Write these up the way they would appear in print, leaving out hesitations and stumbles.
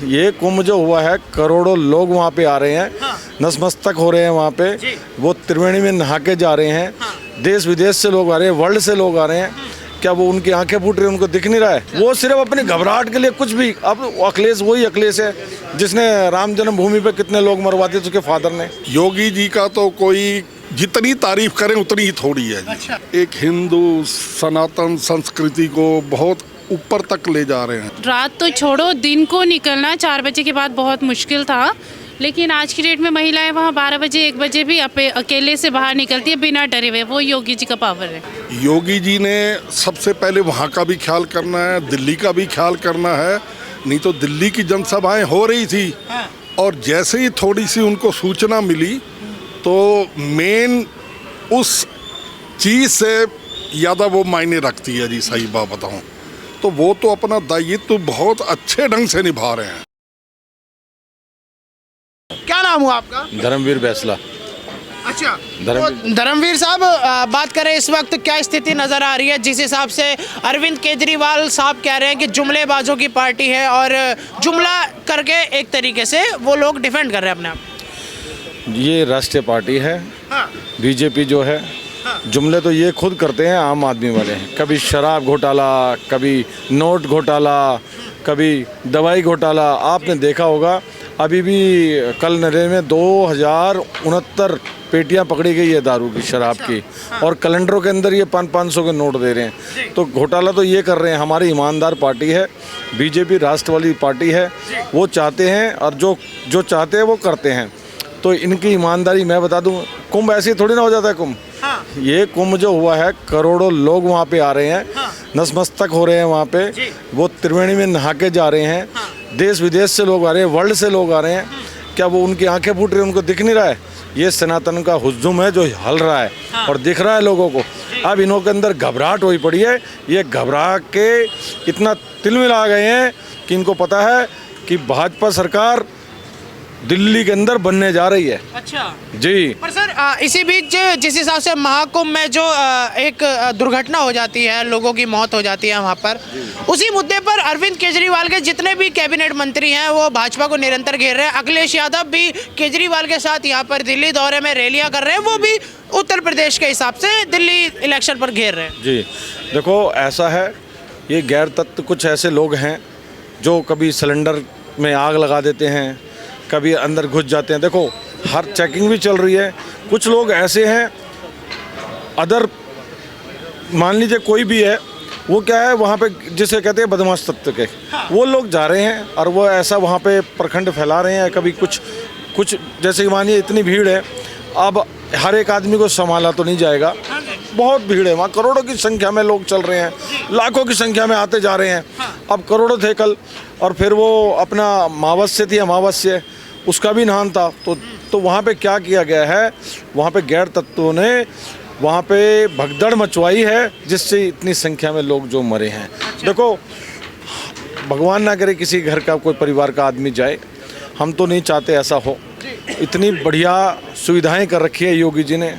ये कुंभ जो हुआ है, करोड़ों लोग वहाँ पे आ रहे हैं। हाँ। नतमस्तक हो रहे हैं वहाँ पे। वो त्रिवेणी में नहा के जा रहे हैं। हाँ। देश विदेश से लोग आ रहे हैं, वर्ल्ड से लोग आ रहे हैं। क्या वो उनकी आंखें फूट रही हैं, उनको दिख नहीं रहा है? वो सिर्फ अपनी घबराहट के लिए कुछ भी। अब अखिलेश वही अखिलेश है जिसने राम जन्मभूमि पे कितने लोग मरवा दिए उसके फादर ने। योगी जी का तो कोई जितनी तारीफ करें उतनी ही थोड़ी है जी। अच्छा। एक हिंदू सनातन संस्कृति को बहुत ऊपर तक ले जा रहे हैं। रात तो छोड़ो, दिन को निकलना 4 बजे के बाद बहुत मुश्किल था, लेकिन आज की डेट में महिलाएं वहाँ 12 बजे 1 बजे भी अकेले से बाहर निकलती है बिना डरे हुए। वो योगी जी का पावर है। योगी जी ने सबसे पहले वहाँ का भी ख्याल करना है, दिल्ली का भी ख्याल करना है। नहीं तो दिल्ली की जनसभाएं हो रही थी और जैसे ही थोड़ी सी उनको सूचना मिली तो मेन उस चीज़ से ज़्यादा वो मायने रखती है जी। सही बात बताऊँ तो वो तो अपना दायित्व बहुत अच्छे ढंग से निभा रहे हैं। क्या नाम हुआ आपका? धर्मवीर बैसला। अच्छा, धर्मवीर। तो धर्मवीर साहब, बात करें इस वक्त क्या स्थिति नजर आ रही है जिस हिसाब से अरविंद केजरीवाल साहब कह रहे हैं कि जुमलेबाजों की पार्टी है और जुमला करके एक तरीके से वो लोग डिफेंड कर रहे हैं अपने आप। ये राष्ट्रीय पार्टी है। हाँ। बीजेपी जो है, जुमले तो ये खुद करते हैं, आम आदमी वाले हैं। कभी शराब घोटाला, कभी नोट घोटाला, कभी दवाई घोटाला। आपने देखा होगा अभी भी कल नरेंद्र में 2069 पेटियां पकड़ी गई है दारू की, शराब की। और कैलेंडरों के अंदर ये 500 के नोट दे रहे हैं। तो घोटाला तो ये कर रहे हैं। हमारी ईमानदार पार्टी है, बीजेपी राष्ट्रवादी पार्टी है। वो चाहते हैं और जो चाहते हैं वो करते हैं। तो इनकी ईमानदारी मैं बता दूं, कुंभ ऐसे थोड़ी ना हो जाता है कुंभ। हाँ। ये कुंभ जो हुआ है, करोड़ों लोग वहाँ पे आ रहे हैं। हाँ। नतमस्तक हो रहे हैं वहाँ पे। वो त्रिवेणी में नहा के जा रहे हैं। देश विदेश से लोग आ रहे हैं, वर्ल्ड से लोग आ रहे हैं। क्या वो उनकी आंखें फूट रही हैं, उनको दिख नहीं रहा है? ये सनातन का हुज्जुम है जो हल रहा है और दिख रहा है लोगों को। अब इन्हों के अंदर घबराहट हुई पड़ी है। ये घबरा के इतना तिलमिला गए हैं कि इनको पता है कि भाजपा सरकार दिल्ली के अंदर बनने जा रही है। अच्छा जी। पर सर, इसी बीच जिस हिसाब से महाकुंभ में जो एक दुर्घटना हो जाती है, लोगों की मौत हो जाती है वहाँ पर, उसी मुद्दे पर अरविंद केजरीवाल के जितने भी कैबिनेट मंत्री हैं वो भाजपा को निरंतर घेर रहे हैं। अखिलेश यादव भी केजरीवाल के साथ यहाँ पर दिल्ली दौरे में रैलियाँ कर रहे हैं। वो भी उत्तर प्रदेश के हिसाब से दिल्ली इलेक्शन पर घेर रहे हैं। जी देखो, ऐसा है, ये गैर तत्व कुछ ऐसे लोग हैं जो कभी सिलेंडर में आग लगा देते हैं, कभी अंदर घुस जाते हैं। देखो, हर चेकिंग भी चल रही है। कुछ लोग ऐसे हैं, अदर मान लीजिए कोई भी है, वो क्या है वहाँ पे जिसे कहते हैं बदमाश तत्व के, वो लोग जा रहे हैं और वो ऐसा वहाँ पे प्रखंड फैला रहे हैं। कभी कुछ जैसे कि मानिए इतनी भीड़ है, अब हर एक आदमी को संभाला तो नहीं जाएगा। बहुत भीड़ है वहाँ, करोड़ों की संख्या में लोग चल रहे हैं, लाखों की संख्या में आते जा रहे हैं। अब करोड़ों थे कल, और फिर वो अपना अमावस्या थी, अमावस्या उसका भी नहान था। तो वहाँ पे क्या किया गया है, वहाँ पे गैर तत्वों ने वहाँ पे भगदड़ मचवाई है जिससे इतनी संख्या में लोग जो मरे हैं। देखो, भगवान ना करे किसी घर का कोई परिवार का आदमी जाए, हम तो नहीं चाहते ऐसा हो। इतनी बढ़िया सुविधाएं कर रखी है योगी जी ने,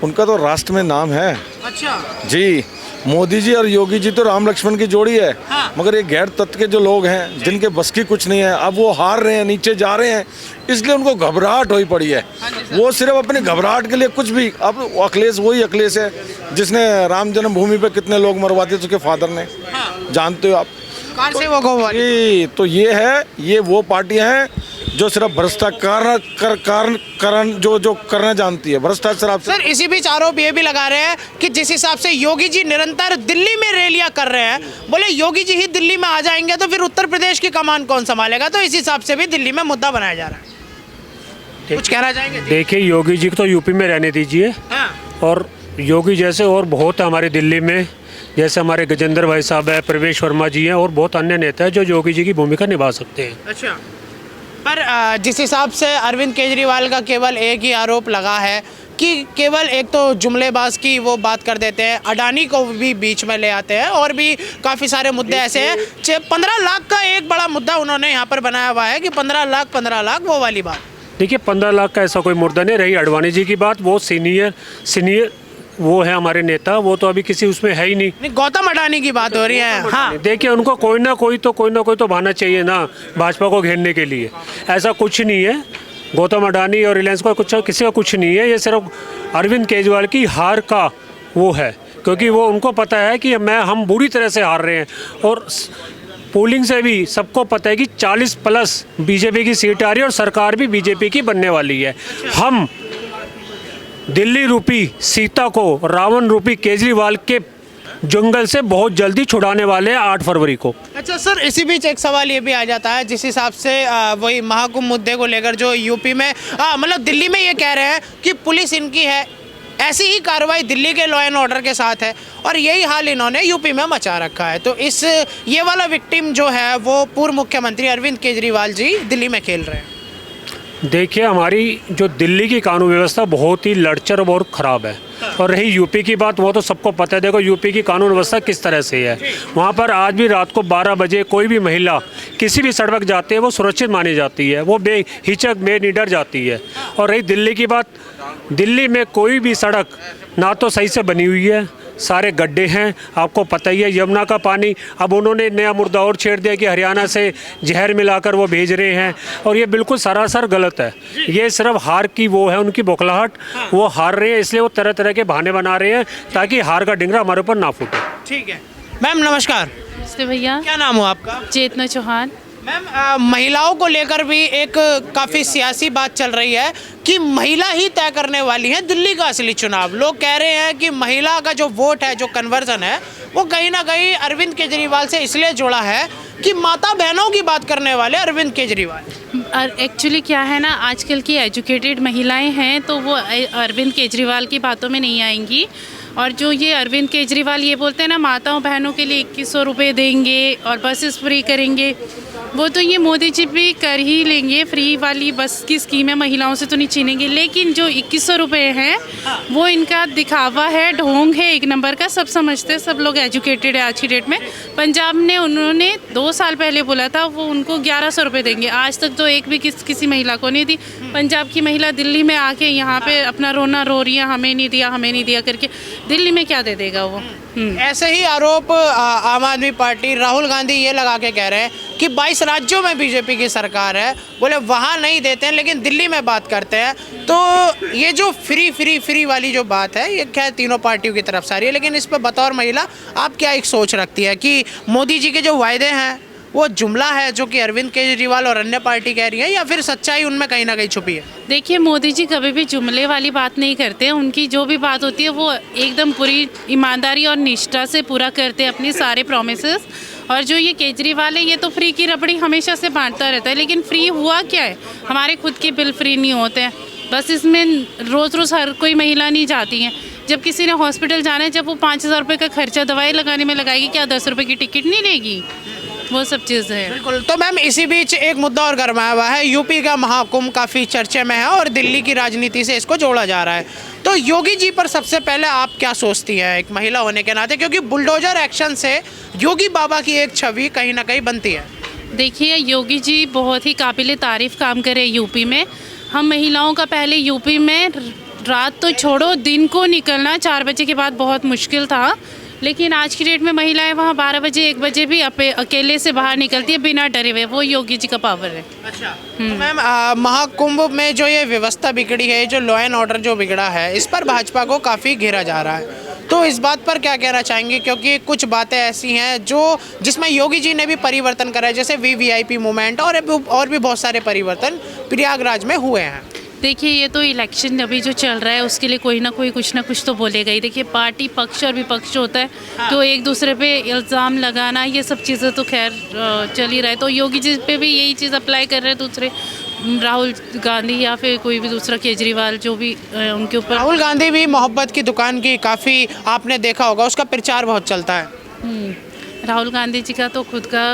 उनका तो राष्ट्र में नाम है। अच्छा जी, मोदी जी और योगी जी तो राम लक्ष्मण की जोड़ी है। हाँ। मगर ये गैर तत्व के जो लोग हैं जिनके बस की कुछ नहीं है, अब वो हार रहे हैं, नीचे जा रहे हैं, इसलिए उनको घबराहट हुई पड़ी है। वो सिर्फ अपनी घबराहट के लिए कुछ भी। अब अखिलेश वही अखिलेश है जिसने राम जन्मभूमि पे कितने लोग मरवा दिए उसके फादर ने। हाँ। जानते हो आप? कार से वो गो वाली। तो ये है, ये वो पार्टियां हैं जो सिर्फ भ्रष्टाचार जो करना जानती है, भ्रष्टाचार। सर, इसी बीच आरोप ये भी लगा रहे हैं कि जिस हिसाब से योगी जी निरंतर दिल्ली में रैलियां कर रहे हैं, बोले योगी जी ही दिल्ली में आ जाएंगे तो फिर उत्तर प्रदेश की कमान कौन संभालेगा? तो इस हिसाब से भी दिल्ली में मुद्दा बनाया जा रहा है। कुछ कहना चाहेंगे? देखिए, योगी जी को तो यूपी में रहने दीजिए। हाँ। और योगी जैसे और बहुत हमारे दिल्ली में, जैसे हमारे गजेंद्र भाई साहब है, प्रवेश वर्मा जी हैं और बहुत अन्य नेता हैं जो योगी जी की भूमिका निभा सकते हैं। अच्छा, पर जिस हिसाब से अरविंद केजरीवाल का केवल एक ही आरोप लगा है कि केवल एक तो जुमलेबाज की वो बात कर देते हैं, अडानी को भी बीच में ले आते हैं और भी काफ़ी सारे मुद्दे ऐसे हैं। 15 लाख का एक बड़ा मुद्दा उन्होंने यहाँ पर बनाया हुआ है कि 15 लाख वो वाली बात। देखिए, 15 लाख का ऐसा कोई मुद्दा नहीं रही। अडवाणी जी की बात, वो सीनियर वो है हमारे नेता, वो तो अभी किसी उसमें है ही नहीं। नहीं, गौतम अडानी की बात हो रही है। हाँ, देखिए उनको कोई ना कोई तो बहाना चाहिए ना भाजपा को घेरने के लिए। ऐसा कुछ नहीं है, गौतम अडानी और रिलायंस को कुछ किसी का कुछ नहीं है। ये सिर्फ अरविंद केजरीवाल की हार का वो है, क्योंकि वो उनको पता है कि हम बुरी तरह से हार रहे हैं। और पोलिंग से भी सबको पता है कि 40+ बीजेपी की सीट आ रही है और सरकार भी बीजेपी की बनने वाली है। हम दिल्ली रूपी सीता को रावण रूपी केजरीवाल के जंगल से बहुत जल्दी छुड़ाने वाले हैं 8 फरवरी को। अच्छा सर, इसी बीच एक सवाल ये भी आ जाता है, जिस हिसाब से वही महाकुंभ मुद्दे को लेकर जो यूपी में मतलब दिल्ली में ये कह रहे हैं कि पुलिस इनकी है, ऐसी ही कार्रवाई दिल्ली के लॉ एंड ऑर्डर के साथ है और यही हाल इन्होंने यूपी में मचा रखा है। तो ये वाला विक्टिम जो है वो पूर्व मुख्यमंत्री अरविंद केजरीवाल जी दिल्ली में खेल रहे हैं। देखिए, हमारी जो दिल्ली की कानून व्यवस्था बहुत ही लड़चर और ख़राब है। और रही यूपी की बात, वो तो सबको पता है। देखो यूपी की कानून व्यवस्था किस तरह से है। वहाँ पर आज भी रात को 12 बजे कोई भी महिला किसी भी सड़क जाती है वो सुरक्षित मानी जाती है, वो बेहिचक बेनिडर जाती है। और रही दिल्ली की बात, दिल्ली में कोई भी सड़क ना तो सही से बनी हुई है, सारे गड्ढे हैं, आपको पता ही है। यमुना का पानी अब उन्होंने नया मुद्दा और छेड़ दिया कि हरियाणा से जहर मिलाकर वो भेज रहे हैं, और ये बिल्कुल सरासर गलत है। ये सिर्फ हार की वो है, उनकी बौखलाहट, वो हार रहे हैं इसलिए वो तरह तरह के बहाने बना रहे हैं ताकि हार का डिंगरा हमारे ऊपर ना फूटे। ठीक है मैम, नमस्कार। नमस्ते भैया। क्या नाम हो आपका? चेतना चौहान। मैम, महिलाओं को लेकर भी एक काफ़ी सियासी बात चल रही है कि महिला ही तय करने वाली है दिल्ली का असली चुनाव। लोग कह रहे हैं कि महिला का जो वोट है, जो कन्वर्जन है, वो कहीं ना कहीं अरविंद केजरीवाल से इसलिए जुड़ा है कि माता बहनों की बात करने वाले अरविंद केजरीवाल। एक्चुअली क्या है ना, आजकल की एजुकेटेड महिलाएं हैं तो वो अरविंद केजरीवाल की बातों में नहीं आएंगी। और जो ये अरविंद केजरीवाल ये बोलते हैं ना, माताओं बहनों के लिए 2100 रुपये देंगे और बसेस फ्री करेंगे, वो तो ये मोदी जी भी कर ही लेंगे। फ्री वाली बस की स्कीम है, महिलाओं से तो नहीं छीनेंगे। लेकिन जो 2100 रुपये हैं वो इनका दिखावा है, ढोंग है एक नंबर का। सब समझते हैं, सब लोग एजुकेटेड है आज की डेट में। पंजाब ने उन्होंने 2 साल पहले बोला था वो उनको 1100 रुपये देंगे, आज तक तो एक भी किसी महिला को नहीं दी। पंजाब की महिला दिल्ली में आके यहाँ पे अपना रोना रो रही है, हमें नहीं दिया, हमें नहीं दिया करके। दिल्ली में क्या दे देगा वो? ऐसे ही आरोप आम आदमी पार्टी राहुल गांधी ये लगा के कह रहे हैं कि 22 राज्यों में बीजेपी की सरकार है, बोले वहाँ नहीं देते हैं लेकिन दिल्ली में बात करते हैं। तो ये जो फ्री वाली जो बात है, ये क्या तीनों पार्टियों की तरफ से आ रही है, लेकिन इस पर बतौर महिला आप क्या एक सोच रखती है कि मोदी जी के जो वायदे हैं वो जुमला है जो कि अरविंद केजरीवाल और अन्य पार्टी कह रही है, या फिर सच्चाई उनमें कहीं ना कहीं छुपी है? देखिए, मोदी जी कभी भी जुमले वाली बात नहीं करते। उनकी जो भी बात होती है वो एकदम पूरी ईमानदारी और निष्ठा से पूरा करते हैं अपनी सारे प्रॉमिसेस। और जो ये केजरीवाल है, ये तो फ्री की रबड़ी हमेशा से बांटता रहता है, लेकिन फ्री हुआ क्या है? हमारे खुद के बिल फ्री नहीं होते हैं, बस इसमें रोज़ रोज़ हर कोई महिला नहीं जाती है। जब किसी ने हॉस्पिटल जाना है, जब वो 5000 रुपये का खर्चा दवाई लगाने में लगाएगी, क्या 10 रुपये की टिकट नहीं लेगी? वो सब चीज़ें हैं। बिल्कुल। तो मैम, इसी बीच एक मुद्दा और गरमाया हुआ है। यूपी का महाकुंभ काफ़ी चर्चे में है और दिल्ली की राजनीति से इसको जोड़ा जा रहा है। तो योगी जी पर सबसे पहले आप क्या सोचती हैं एक महिला होने के नाते, क्योंकि बुलडोजर एक्शन से योगी बाबा की एक छवि कहीं ना कहीं बनती है? देखिए, योगी जी बहुत ही काबिल तारीफ़ काम करे यूपी में। हम महिलाओं का पहले यूपी में रात तो छोड़ो, दिन को निकलना 4 बजे के बाद बहुत मुश्किल था, लेकिन आज की डेट में महिलाएं वहाँ 12 बजे 1 बजे भी अकेले से बाहर निकलती है बिना डरे हुए। वो योगी जी का पावर है। अच्छा, तो मैम, महाकुंभ में जो ये व्यवस्था बिगड़ी है, जो लॉ एंड ऑर्डर जो बिगड़ा है, इस पर भाजपा को काफ़ी घेरा जा रहा है। तो इस बात पर क्या कहना चाहेंगे? क्योंकि कुछ बातें ऐसी हैं जिसमें योगी जी ने भी परिवर्तन करा है, जैसे VVIP मूवमेंट और भी बहुत सारे परिवर्तन प्रयागराज में हुए हैं। देखिए, ये तो इलेक्शन अभी जो चल रहा है उसके लिए कोई ना कोई कुछ ना कुछ तो बोलेगा ही। देखिए, पार्टी पक्ष और विपक्ष होता है, तो एक दूसरे पे इल्ज़ाम लगाना, ये सब चीज़ें तो खैर चल ही रहा है। तो योगी जी पे भी यही चीज़ अप्लाई कर रहे हैं दूसरे, राहुल गांधी या फिर कोई भी दूसरा केजरीवाल जो भी उनके ऊपर। राहुल गांधी भी मोहब्बत की दुकान की काफ़ी आपने देखा होगा, उसका प्रचार बहुत चलता है। राहुल गांधी जी का तो खुद का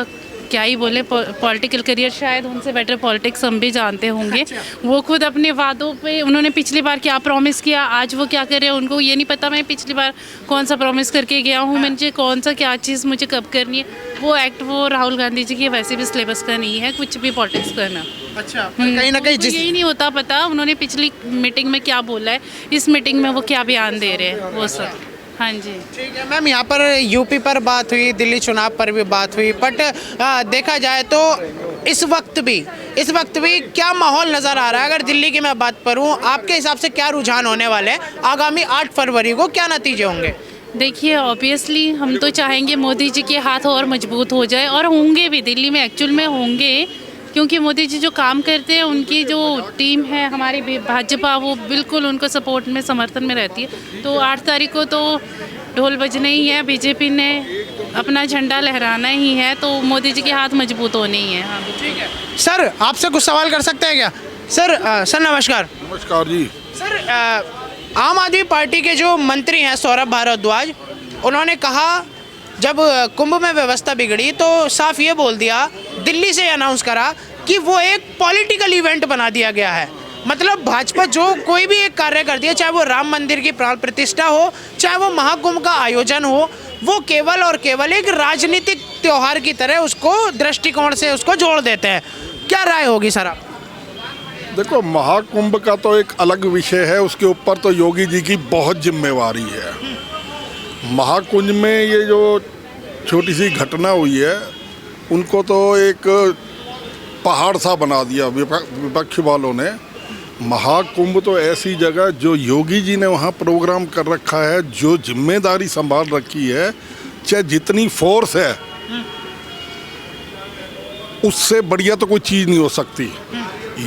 क्या ही बोले, पॉलिटिकल करियर शायद उनसे बेटर पॉलिटिक्स हम भी जानते होंगे। वो खुद अपने वादों पे, उन्होंने पिछली बार क्या प्रॉमिस किया, आज वो क्या कर रहे हैं उनको ये नहीं पता। मैं पिछली बार कौन सा प्रॉमिस करके गया हूँ, मुझे कौन सा क्या चीज़ मुझे कब करनी है, वो एक्ट वो राहुल गांधी जी की वैसे भी सिलेबस का नहीं है कुछ भी पॉलिटिक्स करना। अच्छा, कहीं ना कहीं उनको यही नहीं होता पता उन्होंने पिछली मीटिंग में क्या बोला है, इस मीटिंग में वो क्या बयान दे रहे हैं वो सब। हाँ जी ठीक है मैम, यहाँ पर यूपी पर बात हुई, दिल्ली चुनाव पर भी बात हुई, बट देखा जाए तो इस वक्त भी क्या माहौल नज़र आ रहा है? अगर दिल्ली की मैं बात करूँ, आपके हिसाब से क्या रुझान होने वाले हैं? आगामी 8 फरवरी को क्या नतीजे होंगे? देखिए, ऑब्वियसली हम तो चाहेंगे मोदी जी के हाथ और मजबूत हो जाए, और होंगे भी, दिल्ली में एक्चुअल में होंगे, क्योंकि मोदी जी जो काम करते हैं, उनकी जो टीम है हमारी भाजपा, वो बिल्कुल उनको सपोर्ट में, समर्थन में रहती है। तो 8 तारीख को तो ढोल बजना ही है, बीजेपी ने अपना झंडा लहराना ही है, तो मोदी जी के हाथ मजबूत होने ही है। हाँ ठीक है सर, आपसे कुछ सवाल कर सकते हैं क्या? सर नमस्कार। नमस्कार जी। सर, आम आदमी पार्टी के जो मंत्री हैं सौरभ भारद्वाज, उन्होंने कहा जब कुंभ में व्यवस्था बिगड़ी तो साफ ये बोल दिया, दिल्ली से अनाउंस करा कि वो एक पॉलिटिकल इवेंट बना दिया गया है। मतलब भाजपा जो कोई भी एक कार्य करती है, चाहे वो राम मंदिर की प्राण प्रतिष्ठा हो, चाहे वो महाकुंभ का आयोजन हो, वो केवल और केवल एक राजनीतिक त्योहार की तरह उसको दृष्टिकोण से उसको जोड़ देते हैं। क्या राय होगी सर आप? देखो, महाकुंभ का तो एक अलग विषय है, उसके ऊपर तो योगी जी की बहुत जिम्मेवारी है। महाकुंभ में ये जो छोटी सी घटना हुई है, उनको तो एक पहाड़ सा बना दिया विपक्ष वालों ने। महाकुंभ तो ऐसी जगह, जो योगी जी ने वहाँ प्रोग्राम कर रखा है, जो जिम्मेदारी संभाल रखी है, चाहे जितनी फोर्स है, उससे बढ़िया तो कोई चीज़ नहीं हो सकती।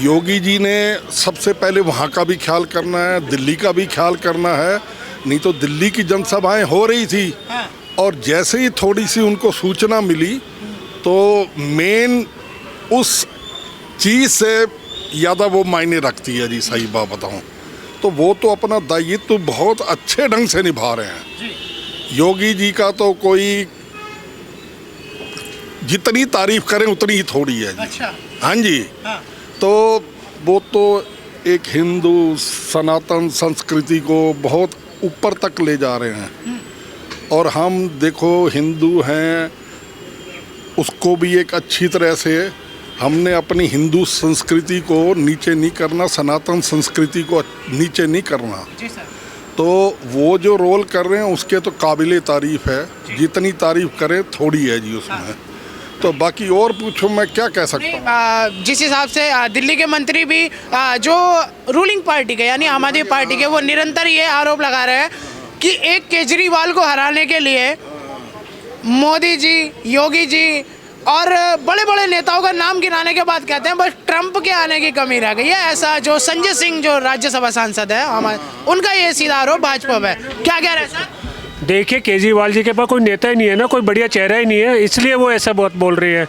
योगी जी ने सबसे पहले वहाँ का भी ख्याल करना है, दिल्ली का भी ख्याल करना है। नहीं तो दिल्ली की जनसभाएं हो रही थी, और जैसे ही थोड़ी सी उनको सूचना मिली, तो मेन उस चीज़ से ज़्यादा वो मायने रखती है जी, सही बात बताऊं तो। वो तो अपना दायित्व तो बहुत अच्छे ढंग से निभा रहे हैं। योगी जी का तो कोई जितनी तारीफ करें उतनी ही थोड़ी है जी। अच्छा। हाँ जी। हाँ। तो वो तो एक हिंदू सनातन संस्कृति को बहुत ऊपर तक ले जा रहे हैं। और हम देखो हिंदू हैं, उसको भी एक अच्छी तरह से हमने अपनी हिंदू संस्कृति को नीचे नहीं करना, सनातन संस्कृति को नीचे नहीं करना। जी सर। तो वो जो रोल कर रहे हैं उसके तो काबिले तारीफ़ है, जितनी तारीफ़ करें थोड़ी है जी उसमें। हाँ। तो बाकी और पूछो, मैं क्या कह सकता हूँ। जिस हिसाब से दिल्ली के मंत्री भी जो रूलिंग पार्टी के यानी आम आदमी पार्टी के, वो निरंतर ये आरोप लगा रहे हैं कि एक केजरीवाल को हराने के लिए मोदी जी, योगी जी और बड़े बड़े नेताओं का नाम गिनाने के बाद कहते हैं बस ट्रंप के आने की कमी रह गई है। ऐसा जो संजय सिंह जो राज्यसभा सांसद है उनका ये सीधा आरोप भाजपा पे। क्या कह रहे हैं सर? देखिए, केजरीवाल जी के पास कोई नेता ही नहीं है ना, कोई बढ़िया चेहरा ही नहीं है, इसलिए वो ऐसा बहुत बोल रहे हैं।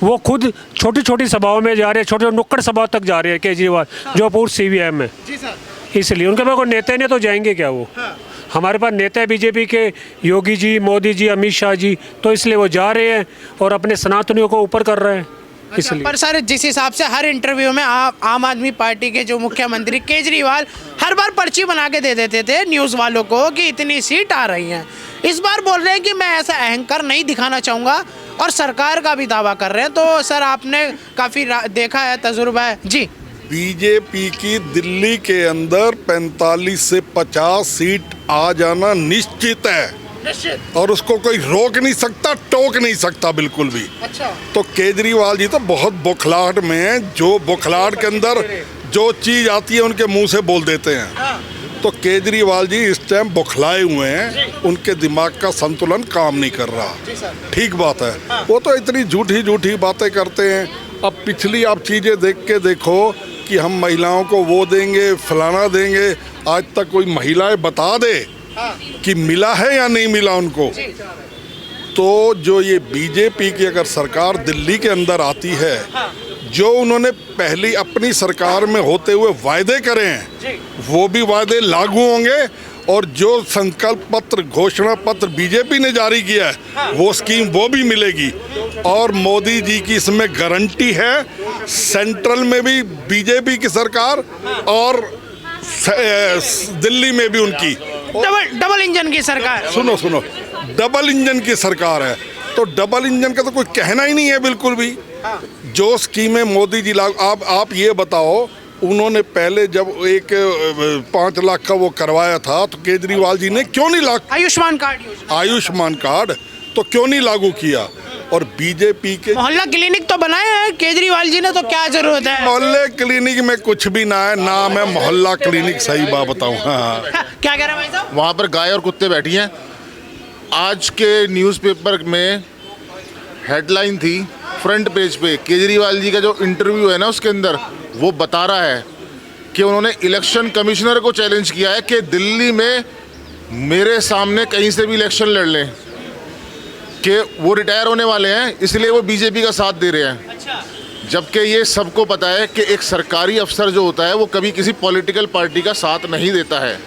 वो खुद छोटी छोटी सभाओं में जा रहे हैं, छोटे नुक्कड़ सभा तक जा रहे हैं केजरीवाल, जो पूर्व CVM में। जी सर। इसलिए उनके पास कोई नेता ही नहीं, तो जाएंगे क्या वो? हाँ। हमारे पास नेता है बीजेपी के, योगी जी, मोदी जी, अमित शाह जी, तो इसलिए वो जा रहे हैं और अपने सनातनियों को ऊपर कर रहे हैं। अच्छा, पर सर जिस हिसाब से हर इंटरव्यू में आम आदमी पार्टी के जो मुख्यमंत्री केजरीवाल हर बार पर्ची बना के दे देते थे न्यूज़ वालों को कि इतनी सीट आ रही हैं, इस बार बोल रहे हैं कि मैं ऐसा अहंकार नहीं दिखाना चाहूँगा, और सरकार का भी दावा कर रहे हैं। तो सर आपने काफ़ी देखा है, तजुर्बा है जी। बीजेपी की दिल्ली के अंदर 45 से 50 सीट आ जाना निश्चित है, और उसको कोई रोक नहीं सकता, टोक नहीं सकता बिल्कुल भी। अच्छा। तो केजरीवाल जी तो बहुत बौखलाहट में हैं, जो बौखलाहट के अंदर जो चीज़ आती है उनके मुंह से बोल देते हैं। हाँ। तो केजरीवाल जी इस टाइम बौखलाए हुए हैं, उनके दिमाग का संतुलन काम नहीं कर रहा। ठीक बात है। हाँ। वो तो इतनी झूठी झूठी बातें करते हैं। अब पिछली आप चीज़ें देख के देखो कि हम महिलाओं को वो देंगे, फलाना देंगे, आज तक कोई महिलाएं बता दे कि मिला है या नहीं मिला उनको। तो जो ये बीजेपी की अगर सरकार दिल्ली के अंदर आती है, जो उन्होंने पहली अपनी सरकार में होते हुए वायदे करे हैं, वो भी वायदे लागू होंगे, और जो संकल्प पत्र घोषणा पत्र बीजेपी ने जारी किया है वो स्कीम वो भी मिलेगी। और मोदी जी की इसमें गारंटी है, सेंट्रल में भी बीजेपी की सरकार और दिल्ली में भी उनकी डबल इंजन की सरकार। सुनो डबल इंजन की सरकार है, तो डबल इंजन का तो कोई कहना ही नहीं है बिल्कुल भी। जो स्कीमें मोदी जी आप ये बताओ, उन्होंने पहले जब एक 5 लाख का वो करवाया था तो केजरीवाल जी ने क्यों नहीं आयुष्मान कार्ड तो क्यों नहीं लागू किया? और बीजेपी के मोहल्ला क्लिनिक तो बनाए हैं केजरीवाल जी ने, तो क्या जरूरत है? मोहल्ले क्लिनिक में कुछ भी ना है, नाम है मोहल्ला क्लिनिक। सही बात बताऊं। हाँ, क्या कह रहे हैं भाई साहब? वहाँ पर गाय और कुत्ते बैठी हैं। आज के न्यूज़पेपर में हेडलाइन थी फ्रंट पेज पे, केजरीवाल जी का जो इंटरव्यू है ना उसके अंदर वो बता रहा है कि उन्होंने इलेक्शन कमिश्नर को चैलेंज किया है कि दिल्ली में मेरे सामने कहीं से भी इलेक्शन लड़ लें, कि वो रिटायर होने वाले हैं इसलिए वो बीजेपी का साथ दे रहे हैं। अच्छा। जबकि ये सबको पता है कि एक सरकारी अफसर जो होता है वो कभी किसी पॉलिटिकल पार्टी का साथ नहीं देता है,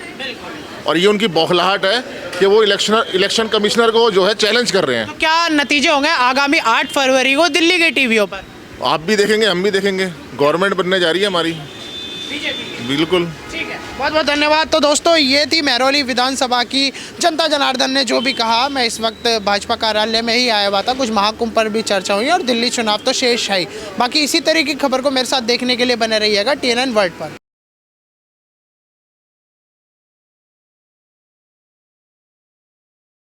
और ये उनकी बौखलाहट है कि वो इलेक्शन कमिश्नर को जो है चैलेंज कर रहे हैं। तो क्या नतीजे होंगे आगामी 8 फरवरी को दिल्ली के टीवीओं पर? आप भी देखेंगे, हम भी देखेंगे। गवर्नमेंट बनने जा रही है हमारी, बिल्कुल। ठीक है, बहुत बहुत धन्यवाद। तो दोस्तों, ये थी महरौली विधानसभा की जनता जनार्दन ने जो भी कहा। मैं इस वक्त भाजपा कार्यालय में ही आया हुआ था, कुछ महाकुंभ पर भी चर्चा हुई और दिल्ली चुनाव तो शेष है ही। बाकी इसी तरह की खबर को मेरे साथ देखने के लिए बने रहिएगा TNN वर्ल्ड पर।